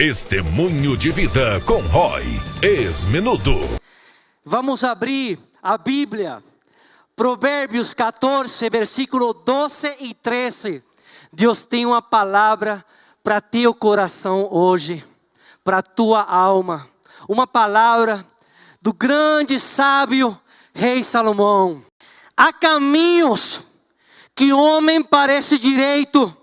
Testemunho de vida com Roy, ex-menudo. Vamos abrir a Bíblia, Provérbios 14, versículo 12 e 13. Deus tem uma palavra para teu coração hoje, para tua alma. Uma palavra do grande sábio rei Salomão. Há caminhos que o homem parece direito,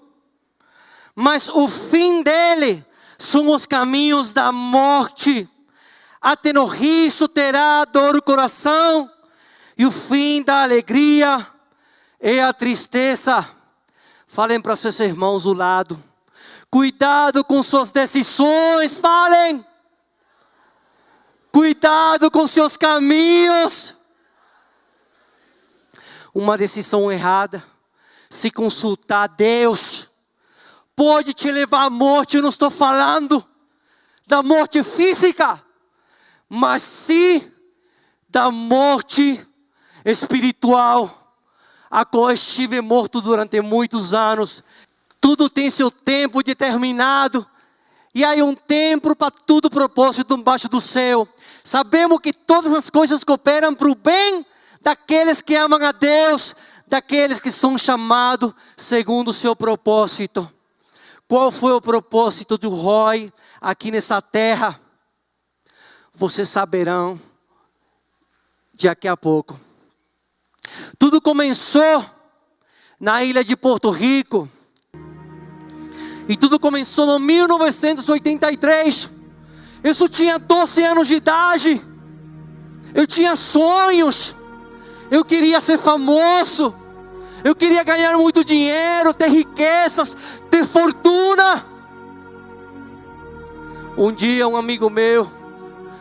mas o fim dele são os caminhos da morte. Até no riso terá dor o coração, e o fim da alegria é a tristeza. Falem para seus irmãos do lado. Cuidado com suas decisões, falem. Cuidado com seus caminhos. Uma decisão errada, se consultar a Deus, pode te levar à morte. Eu não estou falando da morte física, mas sim da morte espiritual, a qual estive morto durante muitos anos. Tudo tem seu tempo determinado, e há um tempo para todo propósito embaixo do céu. Sabemos que todas as coisas cooperam para o bem daqueles que amam a Deus, daqueles que são chamados segundo o seu propósito. Qual foi o propósito do Roy aqui nessa terra? Vocês saberão daqui a pouco. Tudo começou na ilha de Porto Rico. E tudo começou no 1983. Eu só tinha 12 anos de idade. Eu tinha sonhos. Eu queria ser famoso. Eu queria ganhar muito dinheiro, ter riquezas, ter fortuna. Um dia um amigo meu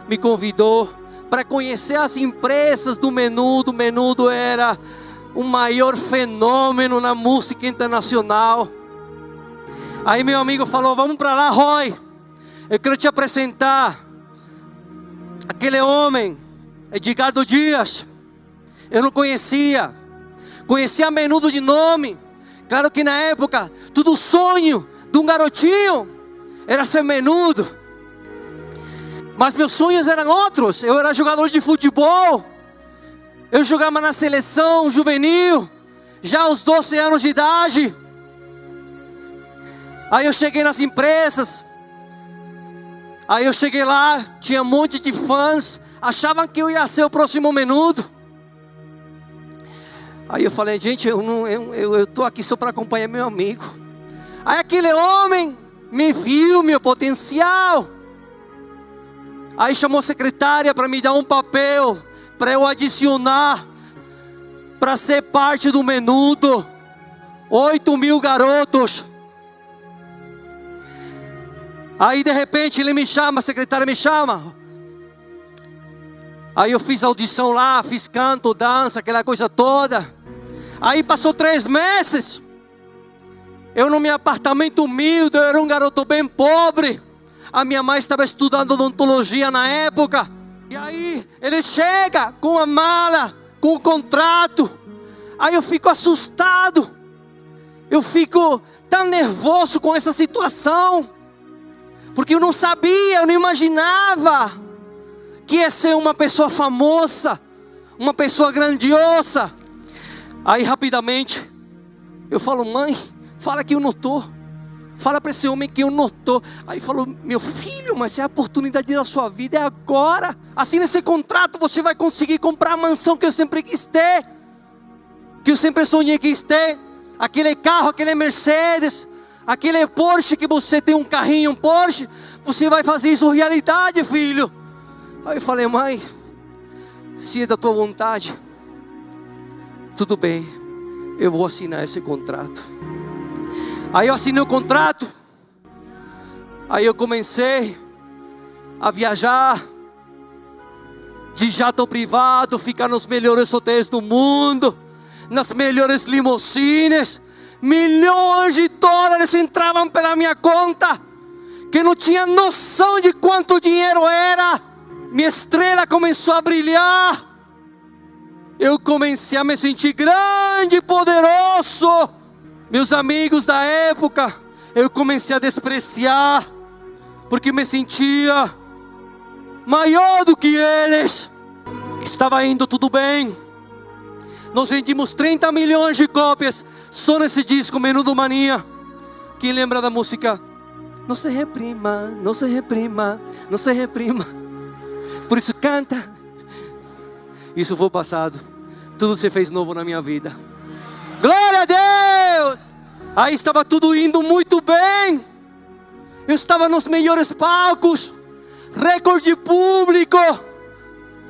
me convidou para conhecer as empresas do Menudo. O Menudo era o maior fenômeno na música internacional. Aí meu amigo falou: vamos para lá, Roy. Eu quero te apresentar aquele homem, Edgardo Dias. Eu não conhecia. Conhecia Menudo de nome. Claro que na época, todo sonho de um garotinho era ser Menudo. Mas meus sonhos eram outros. Eu era jogador de futebol. Eu jogava na seleção juvenil, já aos 12 anos de idade. Aí eu cheguei nas empresas. Aí eu cheguei lá, tinha um monte de fãs. Achavam que eu ia ser o próximo Menudo. Aí eu falei: gente, eu estou aqui só para acompanhar meu amigo. Aí aquele homem me viu, meu potencial. Aí chamou a secretária para me dar um papel, para eu adicionar, para ser parte do Menudo. 8.000 garotos. Aí de repente ele me chama, a secretária me chama. Aí eu fiz audição lá, fiz canto, dança, aquela coisa toda. Aí passou 3 meses. Eu no meu apartamento humilde, eu era um garoto bem pobre. A minha mãe estava estudando odontologia na época. E aí ele chega com a mala, com o contrato. Aí eu fico assustado. Eu fico tão nervoso com essa situação. Porque eu não sabia, eu não imaginava que ia ser uma pessoa famosa, uma pessoa grandiosa. Aí rapidamente eu falo: mãe, fala que eu não estou. Fala para esse homem que eu não estou. Aí falou: meu filho, mas é a oportunidade da sua vida, é agora. Assina esse contrato, você vai conseguir comprar a mansão que eu sempre quis ter, que eu sempre sonhei que quis ter. Aquele carro, aquele Mercedes, aquele Porsche, que você tem um carrinho, um Porsche. Você vai fazer isso realidade, filho. Aí eu falei: mãe, se é da tua vontade, tudo bem, eu vou assinar esse contrato. Aí eu assinei o contrato. Aí eu comecei a viajar de jato privado, ficar nos melhores hotéis do mundo, nas melhores limusines. Milhões de dólares entravam pela minha conta, que não tinha noção de quanto dinheiro era. Minha estrela começou a brilhar. Eu comecei a me sentir grande e poderoso. Meus amigos da época, eu comecei a despreciar, porque me sentia maior do que eles. Estava indo tudo bem. Nós vendimos 30 milhões de cópias só nesse disco, Menudo Mania. Quem lembra da música? Não se reprima, não se reprima, não se reprima. Por isso canta. Isso foi passado. Tudo se fez novo na minha vida. Glória a Deus! Aí estava tudo indo muito bem. Eu estava nos melhores palcos. Recorde público.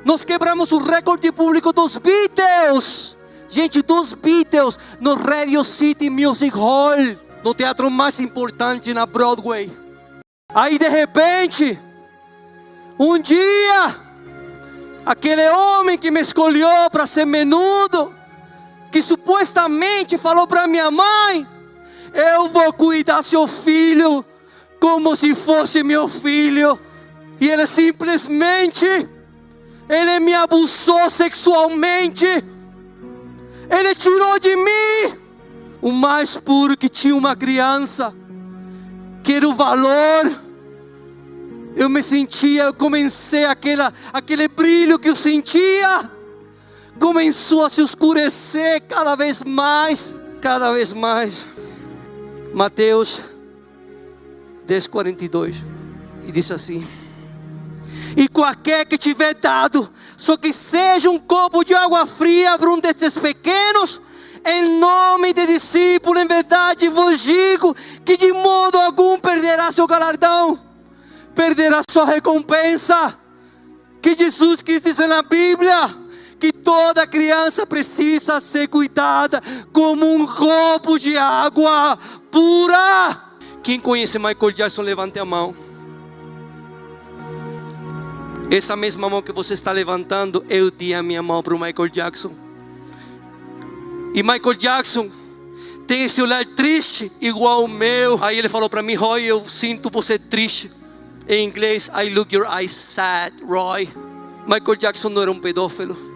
Nós quebramos o recorde público dos Beatles. Gente, dos Beatles no Radio City Music Hall, no teatro mais importante na Broadway. Aí de repente, um dia, aquele homem que me escolheu para ser Menudo, que supostamente falou para minha mãe: eu vou cuidar seu filho como se fosse meu filho. E ele simplesmente, ele me abusou sexualmente. Ele tirou de mim o mais puro que tinha uma criança, que era o valor. Eu me sentia, eu comecei aquele brilho que eu sentia, começou a se escurecer cada vez mais, cada vez mais. Mateus 10:42, e diz assim: e qualquer que tiver dado, só que seja um copo de água fria para um desses pequenos, em nome de discípulo, em verdade vos digo, que de modo algum perderá seu galardão, perderá sua recompensa. Que Jesus quis dizer na Bíblia que toda criança precisa ser cuidada como um copo de água pura. Quem conhece Michael Jackson, levante a mão. Essa mesma mão que você está levantando, eu dei a minha mão para o Michael Jackson. E Michael Jackson tem esse olhar triste igual o meu. Aí ele falou para mim: Roy, eu sinto você triste. Em inglês, I look your eyes sad, Roy. Michael Jackson não era um pedófilo.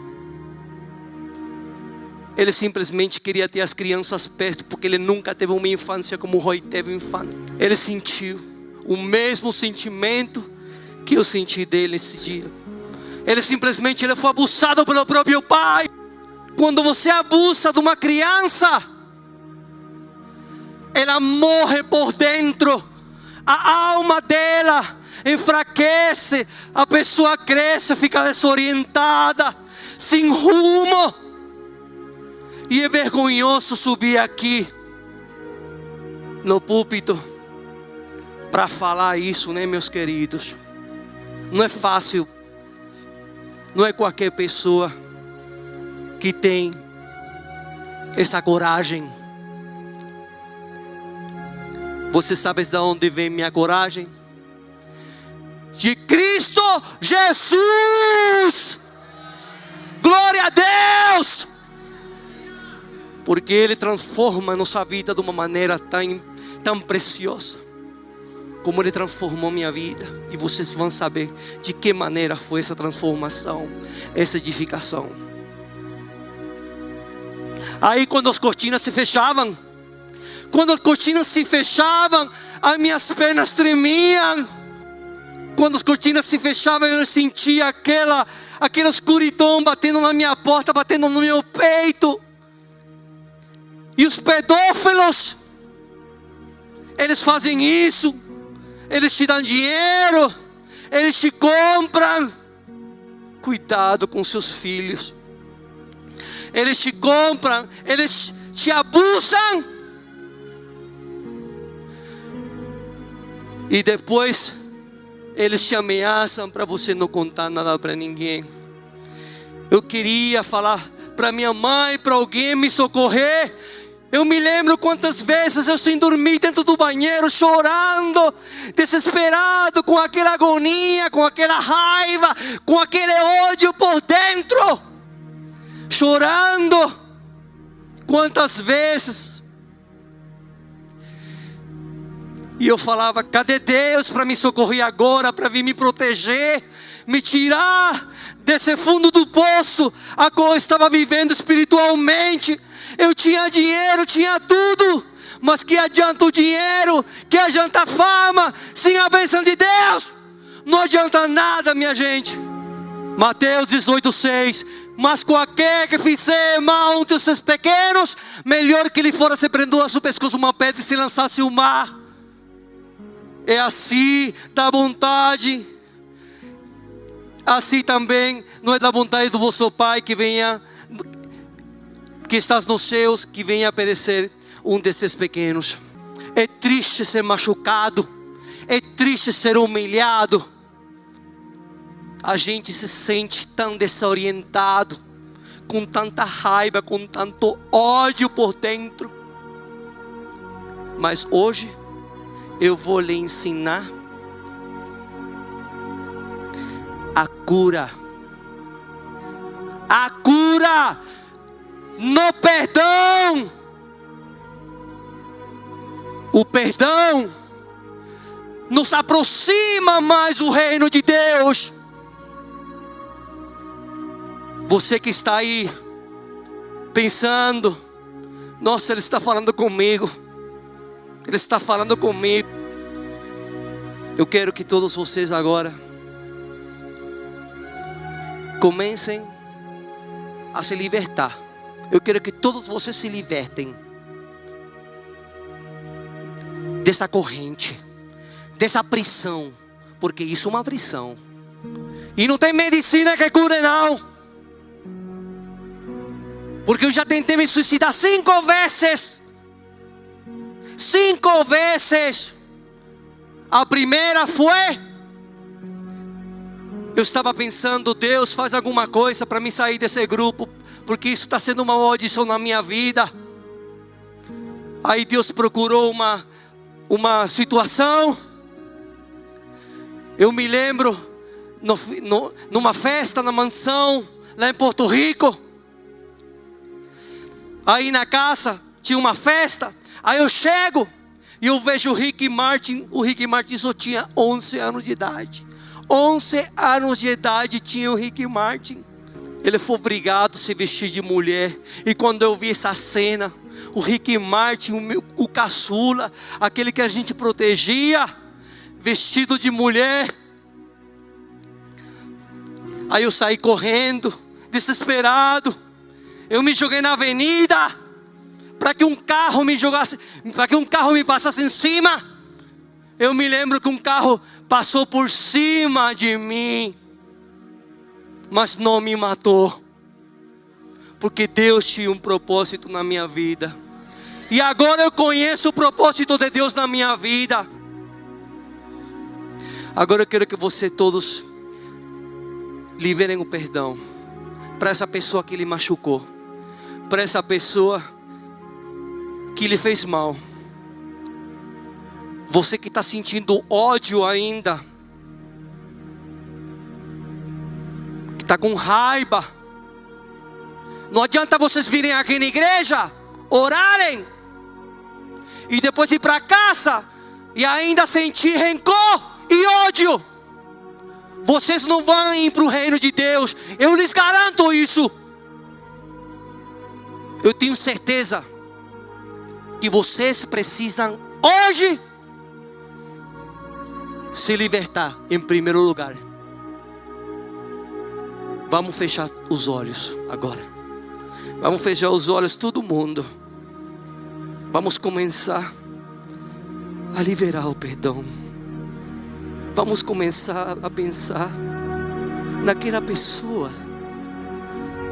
Ele simplesmente queria ter as crianças perto, porque ele nunca teve uma infância como o Roy teve infância. Ele sentiu o mesmo sentimento que eu senti dele esse dia. Ele simplesmente foi abusado pelo próprio pai. Quando você abusa de uma criança, ela morre por dentro. A alma dela enfraquece, a pessoa cresce, fica desorientada, sem rumo. E é vergonhoso subir aqui no púlpito para falar isso, né, meus queridos? Não é fácil. Não é qualquer pessoa que tem essa coragem. Você sabe de onde vem minha coragem? De Cristo Jesus. Glória a Deus. Porque Ele transforma a nossa vida de uma maneira tão preciosa, como Ele transformou minha vida. E vocês vão saber de que maneira foi essa transformação, essa edificação. Aí quando as cortinas se fechavam, as minhas pernas tremiam. Quando as cortinas se fechavam, eu sentia aquela escuridão batendo na minha porta, batendo no meu peito. E os pedófilos, eles fazem isso. Eles te dão dinheiro, eles te compram. Cuidado com seus filhos. Eles te compram, eles te abusam. E depois eles te ameaçam para você não contar nada para ninguém. Eu queria falar para minha mãe, para alguém me socorrer. Eu me lembro quantas vezes eu sem dormir dentro do banheiro, chorando, desesperado, com aquela agonia, com aquela raiva, com aquele ódio por dentro, chorando. Quantas vezes? E eu falava: cadê Deus para me socorrer agora, para vir me proteger, me tirar desse fundo do poço a qual eu estava vivendo espiritualmente? Eu tinha dinheiro, tinha tudo, Mas que adianta o dinheiro, que adianta a fama, sem a bênção de Deus? Não adianta nada, minha gente. Mateus 18:6. Mas qualquer que fizer mal a um dos seus pequenos, melhor que ele fora se prendeu a seu pescoço uma pedra e se lançasse ao mar. É assim da vontade. Assim também não é da vontade do vosso Pai que estás nos céus, que venha a perecer um destes pequenos. É triste ser machucado, é triste ser humilhado. A gente se sente tão desorientado, com tanta raiva, com tanto ódio por dentro. Mas hoje eu vou lhe ensinar a cura. A cura no perdão. O perdão nos aproxima mais do reino de Deus. Você que está aí pensando, nossa, Ele está falando comigo. Ele está falando comigo. Eu quero que todos vocês agora comecem a se libertar. Eu quero que todos vocês se libertem dessa corrente, dessa prisão, porque isso é uma prisão. E não tem medicina que cure não. Porque eu já tentei me suicidar 5 vezes. 5 vezes. A primeira foi, eu estava pensando, Deus, faz alguma coisa para mim sair desse grupo, porque isso está sendo uma maldição na minha vida. Aí Deus procurou uma situação. Eu me lembro, numa festa na mansão, lá em Porto Rico. Aí na casa tinha uma festa. Aí eu chego e eu vejo o Ricky Martin. O Ricky Martin só tinha 11 anos de idade. 11 anos de idade tinha o Ricky Martin. Ele foi obrigado a se vestir de mulher. E quando eu vi essa cena, o Ricky Martin, o caçula, aquele que a gente protegia, vestido de mulher. Aí eu saí correndo, desesperado. Eu me joguei na avenida para que um carro me jogasse, para que um carro me passasse em cima. Eu me lembro que um carro passou por cima de mim, mas não me matou, porque Deus tinha um propósito na minha vida. E agora eu conheço o propósito de Deus na minha vida. Agora eu quero que vocês todos liberem o perdão para essa pessoa que lhe machucou, para essa pessoa que lhe fez mal. Você que está sentindo ódio ainda, que está com raiva, não adianta vocês virem aqui na igreja, orarem, e depois ir para casa e ainda sentir rancor e ódio. Vocês não vão ir para o reino de Deus, eu lhes garanto isso. Eu tenho certeza que vocês precisam hoje se libertar em primeiro lugar. Vamos fechar os olhos agora. Vamos fechar os olhos todo mundo. Vamos começar a liberar o perdão. Vamos começar a pensar naquela pessoa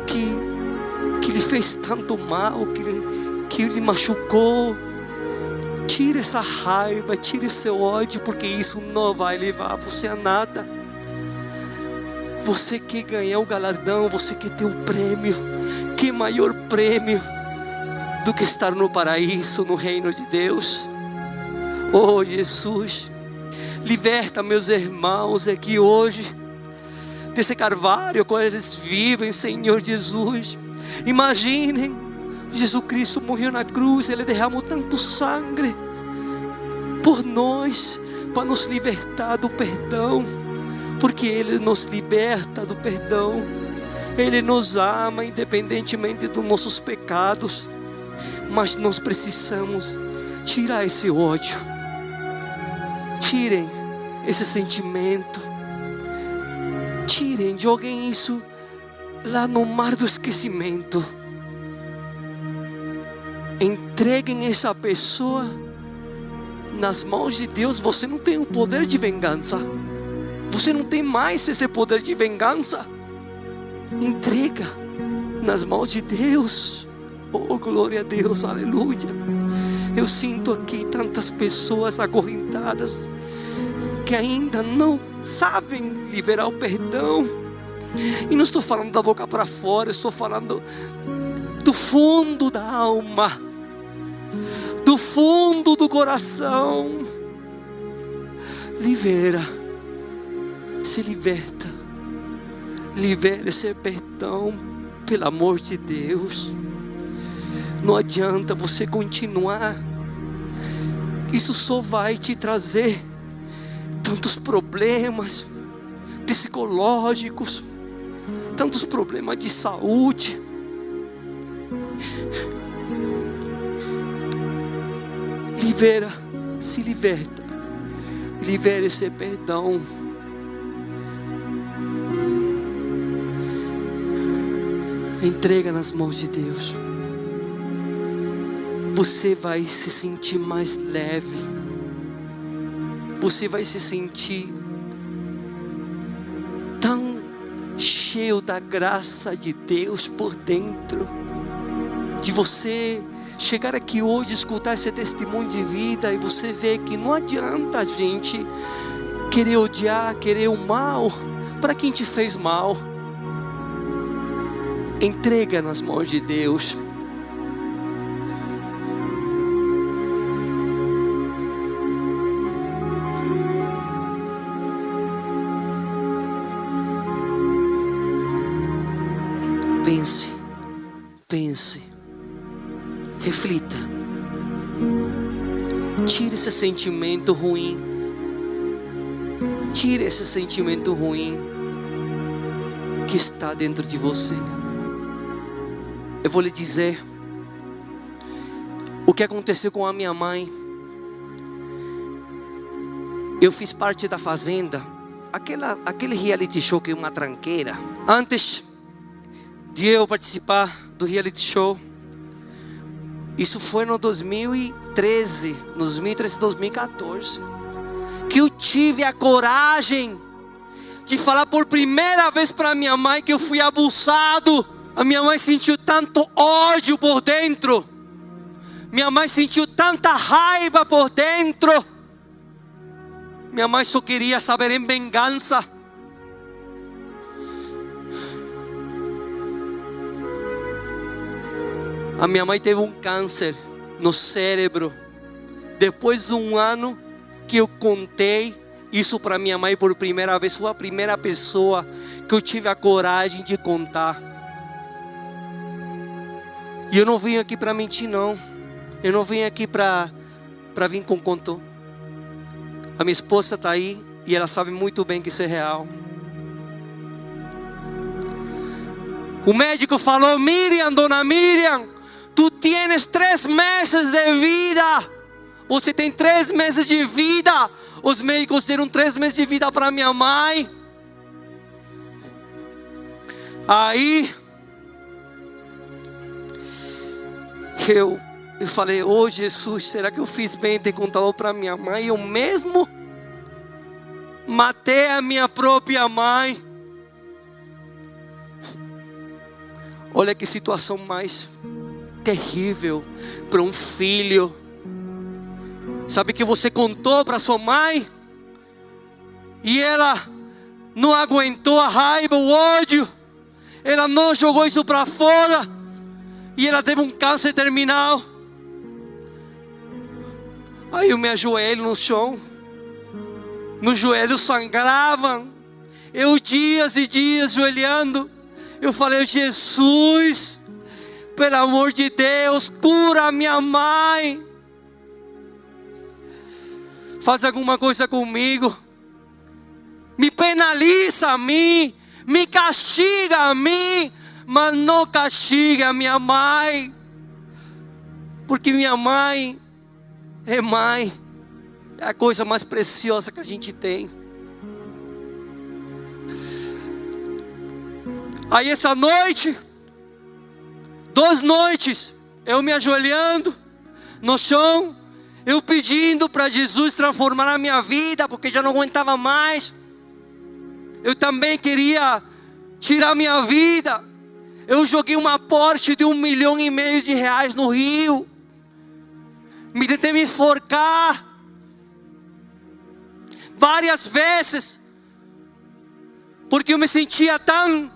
que lhe fez tanto mal, que lhe machucou. Tire essa raiva, tire esse ódio, porque isso não vai levar você a nada. Você quer ganhar o galardão, você quer ter o prêmio. Que maior prêmio do que estar no paraíso, no reino de Deus. Oh Jesus, liberta meus irmãos aqui hoje desse carvalho quando eles vivem, Senhor Jesus. Imaginem, Jesus Cristo morreu na cruz, Ele derramou tanto sangue por nós, para nos libertar do perdão, porque Ele nos liberta do perdão. Ele nos ama independentemente dos nossos pecados, mas nós precisamos Tira esse ódio. Tirem esse sentimento. Tirem, joguem isso lá no mar do esquecimento. Entreguem essa pessoa nas mãos de Deus. Você não tem o poder de vingança. Você não tem mais esse poder de vingança. Entrega nas mãos de Deus. Oh, glória a Deus, aleluia. Eu sinto aqui tantas pessoas acorrentadas que ainda não sabem liberar o perdão. E não estou falando da boca para fora, estou falando do fundo da alma, do fundo do coração. Libera, se liberta, libera esse perdão, pelo amor de Deus. Não adianta você continuar, isso só vai te trazer tantos problemas psicológicos, tantos problemas de saúde. Libera, se liberta, libera esse perdão. Entrega nas mãos de Deus. Você vai se sentir mais leve. Você vai se sentir tão cheio da graça de Deus por dentro. De você chegar aqui hoje, escutar esse testemunho de vida, e você vê que não adianta a gente querer odiar, querer o mal para quem te fez mal. Entrega nas mãos de Deus. Pense, reflita, tire esse sentimento ruim, tire esse sentimento ruim que está dentro de você. Eu vou lhe dizer o que aconteceu com a minha mãe. Eu fiz parte da Fazenda, aquele reality show que é uma tranqueira. Antes de eu participar do reality show, isso foi no 2013, 2014, que eu tive a coragem de falar por primeira vez para minha mãe que eu fui abusado. A minha mãe sentiu tanto ódio por dentro, minha mãe sentiu tanta raiva por dentro. Minha mãe só queria saber em vingança. A minha mãe teve um câncer no cérebro. Depois de um ano que eu contei isso para minha mãe por primeira vez, foi a primeira pessoa que eu tive a coragem de contar. E eu não vim aqui para mentir, não. Eu não vim aqui para vir com conto. A minha esposa está aí e ela sabe muito bem que isso é real. O médico falou: Miriam, dona Miriam, tu tienes 3 meses de vida. Você tem 3 meses de vida. Os médicos deram 3 meses de vida para minha mãe. Aí eu falei: oh Jesus, será que eu fiz bem em ter contado para minha mãe? Eu mesmo matei a minha própria mãe. Olha que situação mais terrível para um filho. Sabe que você contou para sua mãe e ela não aguentou a raiva, o ódio, ela não jogou isso para fora e ela teve um câncer terminal. Aí eu me ajoelho no chão, meus joelhos sangravam, eu dias e dias ajoelhando. Eu falei: Jesus, pelo amor de Deus, cura a minha mãe. Faz alguma coisa comigo. Me penaliza a mim, me castiga a mim, mas não castiga a minha mãe. Porque minha mãe é mãe. É a coisa mais preciosa que a gente tem. Aí essa noite, 2 noites, eu me ajoelhando no chão, eu pedindo para Jesus transformar a minha vida, porque já não aguentava mais. Eu também queria tirar minha vida. Eu joguei uma Porsche de R$1,5 milhão no rio. Tentei me enforcar várias vezes, porque eu me sentia tão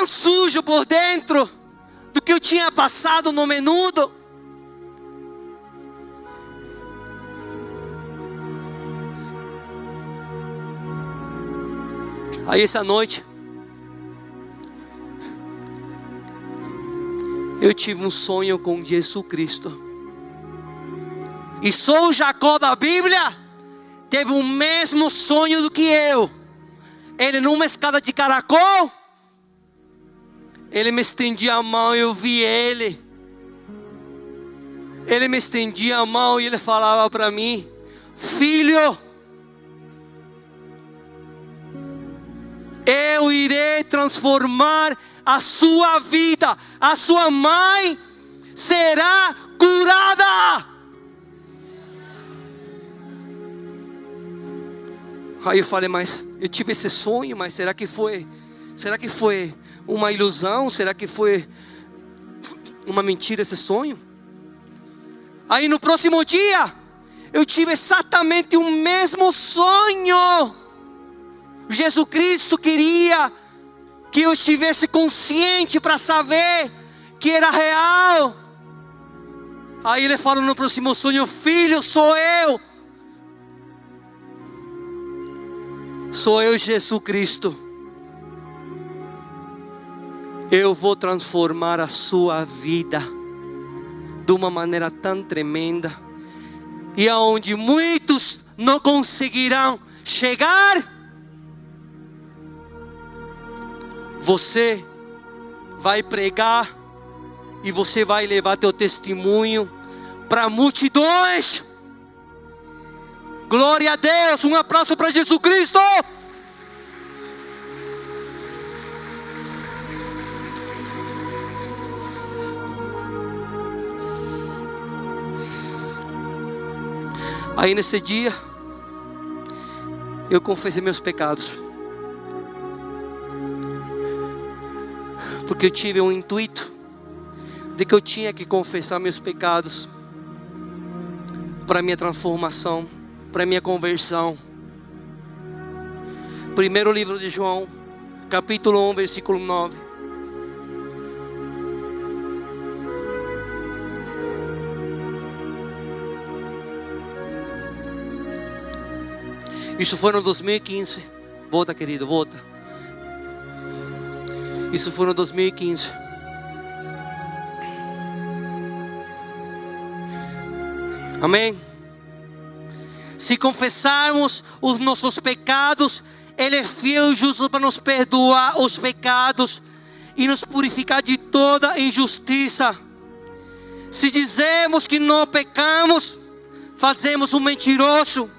sujo por dentro do que eu tinha passado no menudo. Aí essa noite eu tive um sonho com Jesus Cristo. E só o Jacó da Bíblia teve o mesmo sonho do que eu. Ele numa escada de caracol, ele me estendia a mão e eu vi ele. Ele me estendia a mão e ele falava para mim: filho, eu irei transformar a sua vida. A sua mãe será curada. Aí eu falei, mas eu tive esse sonho, mas será que foi uma ilusão? Será que foi uma mentira esse sonho? Aí no próximo dia, eu tive exatamente o mesmo sonho. Jesus Cristo queria que eu estivesse consciente para saber que era real. Aí ele falou no próximo sonho: filho, sou eu. Sou eu, Jesus Cristo. Eu vou transformar a sua vida de uma maneira tão tremenda, e aonde muitos não conseguirão chegar, você vai pregar e você vai levar teu testemunho para multidões. Glória a Deus, um aplauso para Jesus Cristo. Aí nesse dia, eu confessei meus pecados, porque eu tive um intuito de que eu tinha que confessar meus pecados para minha transformação, para minha conversão. Primeiro livro de João, capítulo 1, versículo 9. Isso foi no 2015. Volta, querido, volta. Isso foi no 2015. Amém? Se confessarmos os nossos pecados, Ele é fiel e justo para nos perdoar os pecados e nos purificar de toda injustiça. Se dizemos que não pecamos, fazemos um mentiroso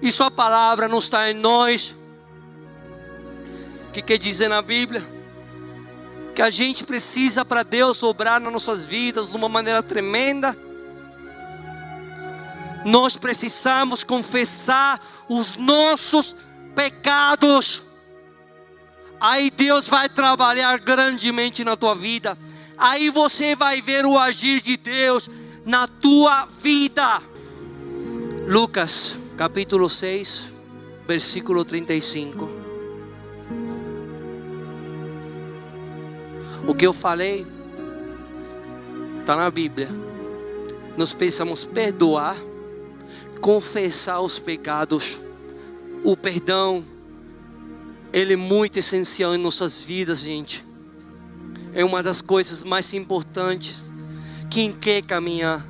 e sua palavra não está em nós. O que quer dizer na Bíblia? Que a gente precisa, para Deus obrar nas nossas vidas de uma maneira tremenda, nós precisamos confessar os nossos pecados. Aí Deus vai trabalhar grandemente na tua vida. Aí você vai ver o agir de Deus na tua vida. Lucas capítulo 6, versículo 35. O que eu falei está na Bíblia. Nós precisamos perdoar, confessar os pecados. O perdão, ele é muito essencial em nossas vidas, gente. É uma das coisas mais importantes. Quem quer caminhar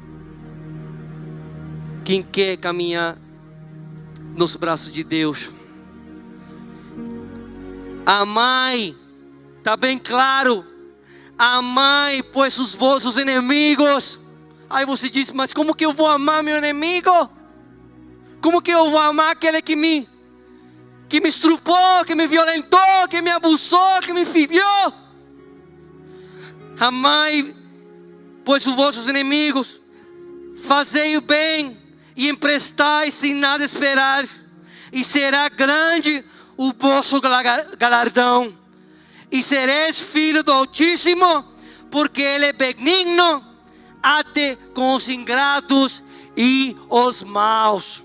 nos braços de Deus, amai, está bem claro, amai pois os vossos inimigos, Aí você diz, mas como que eu vou amar meu inimigo? Como que eu vou amar aquele que me estrupou, que me violentou, que me abusou, que me feriu? Amai, pois, os vossos inimigos, fazei o bem e emprestai sem nada esperar, e será grande o vosso galardão, e sereis filho do Altíssimo, porque Ele é benigno até com os ingratos e os maus.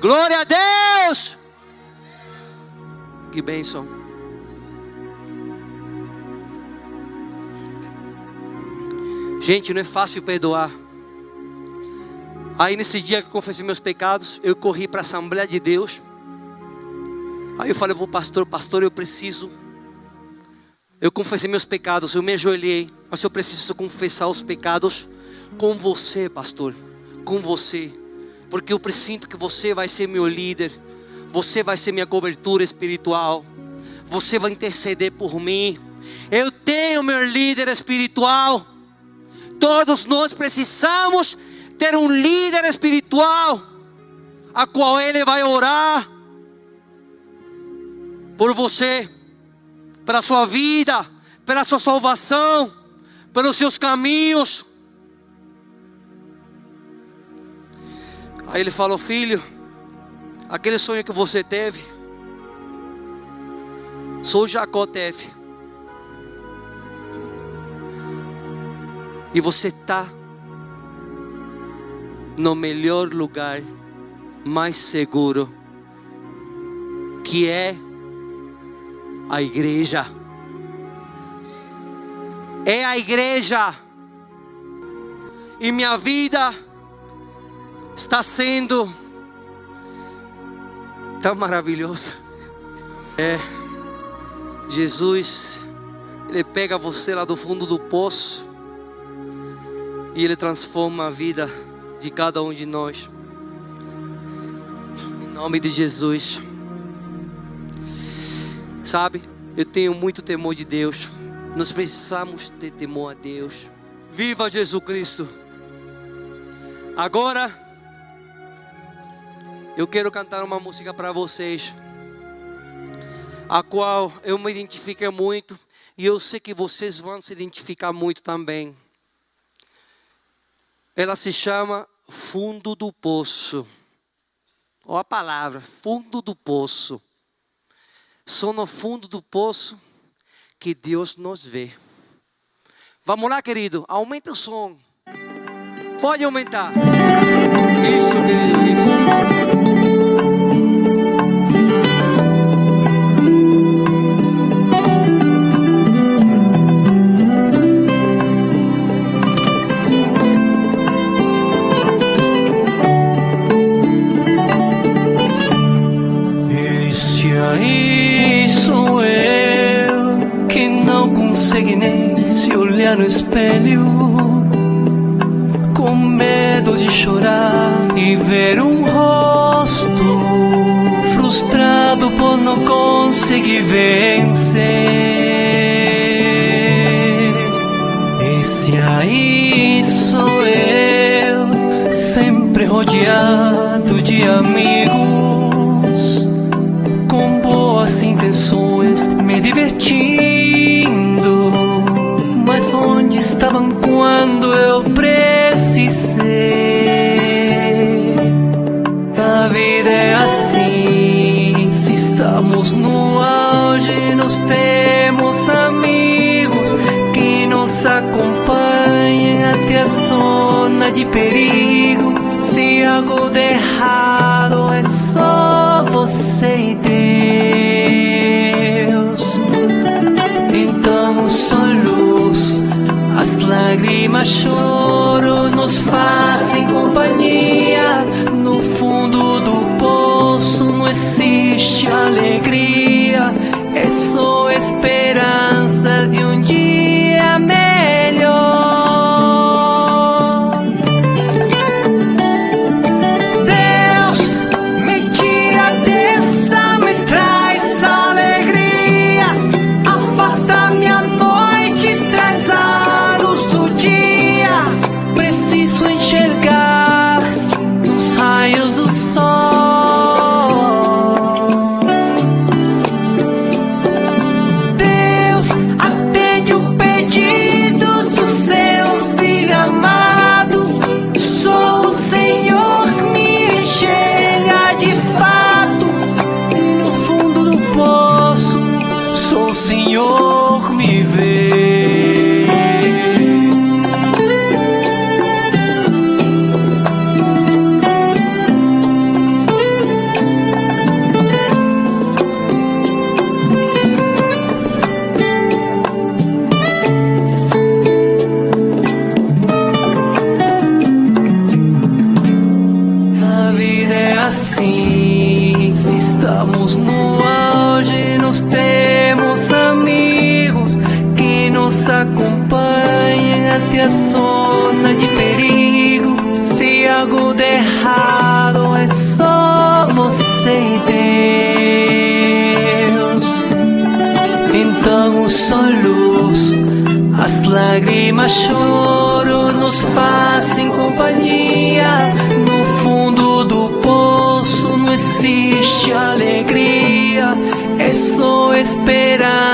Glória a Deus! Que bênção. Gente, não é fácil perdoar. Aí nesse dia que eu confessei meus pecados, eu corri para a Assembleia de Deus. Aí eu falei para o pastor, eu preciso. Eu confessei meus pecados, eu me ajoelhei. Mas eu preciso confessar os pecados com você, pastor. Com você. Porque eu presinto que você vai ser meu líder. Você vai ser minha cobertura espiritual. Você vai interceder por mim. Eu tenho meu líder espiritual. Todos nós precisamos ter um líder espiritual, a qual ele vai orar por você, pela sua vida, pela sua salvação, pelos seus caminhos. Aí ele falou, filho, aquele sonho que você teve, só Jacó teve. E você está no melhor lugar, mais seguro, que é a igreja. É a igreja. E minha vida está sendo tão maravilhosa. Jesus, Ele pega você lá do fundo do poço e Ele transforma a vida de cada um de nós. Em nome de Jesus. Sabe, eu tenho muito temor de Deus. Nós precisamos ter temor a Deus. Viva Jesus Cristo. Agora eu quero cantar uma música para vocês, a qual eu me identifiquei muito, e eu sei que vocês vão se identificar muito também. Ela se chama Fundo do Poço. Olha a palavra, fundo do poço. Só no fundo do poço que Deus nos vê. Vamos lá, querido, aumenta o som. Pode aumentar. Isso, querido, isso. No espelho, com medo de chorar e ver um rosto frustrado por não conseguir vencer. Esse aí sou eu, sempre rodeado de amigos, com boas intenções, me divertindo. Mas onde estavam quando eu precisei? A vida é assim, se estamos no auge, nós temos amigos que nos acompanham até a zona de perigo. Se algo der errado, é só você e Deus. Então só as lágrimas, choro nos fazem companhia. No fundo do poço não existe alegria, é só esperança de um dia melhor. Deus me tira dessa, me traz alegria, afasta minha noite, traz dia a zona de perigo. Se algo der errado, é só você e Deus. Então o soluço, as lágrimas, choro nos fazem companhia. No fundo do poço não existe alegria, é só esperar.